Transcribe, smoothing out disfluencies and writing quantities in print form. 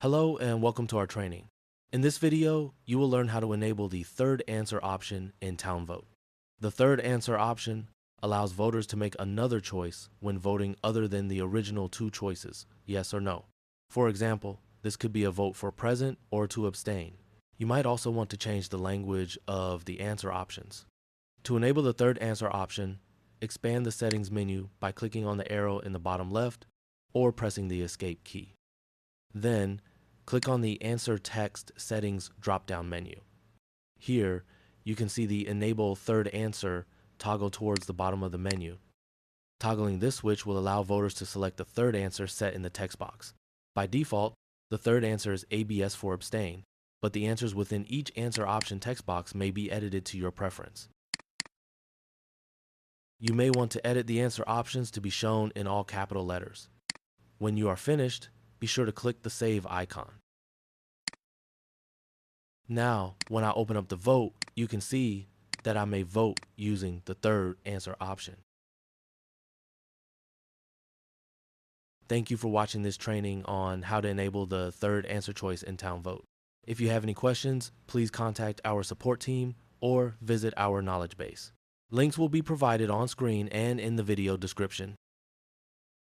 Hello and welcome to our training. In this video, you will learn how to enable the third answer option in TownVOTE. The third answer option allows voters to make another choice when voting other than the original two choices, yes or no. For example, this could be a vote for present or to abstain. You might also want to change the language of the answer options. To enable the third answer option, expand the settings menu by clicking on the arrow in the bottom left or pressing the escape key. Then, click on the Answer Text Settings drop-down menu. Here, you can see the Enable Third Answer toggle towards the bottom of the menu. Toggling this switch will allow voters to select the third answer set in the text box. By default, the third answer is ABS for abstain, but the answers within each answer option text box may be edited to your preference. You may want to edit the answer options to be shown in all capital letters. When you are finished, be sure to click the Save icon. Now, when I open up the vote, you can see that I may vote using the third answer option. Thank you for watching this training on how to enable the third answer choice in TownVOTE. If you have any questions, please contact our support team or visit our knowledge base. Links will be provided on screen and in the video description.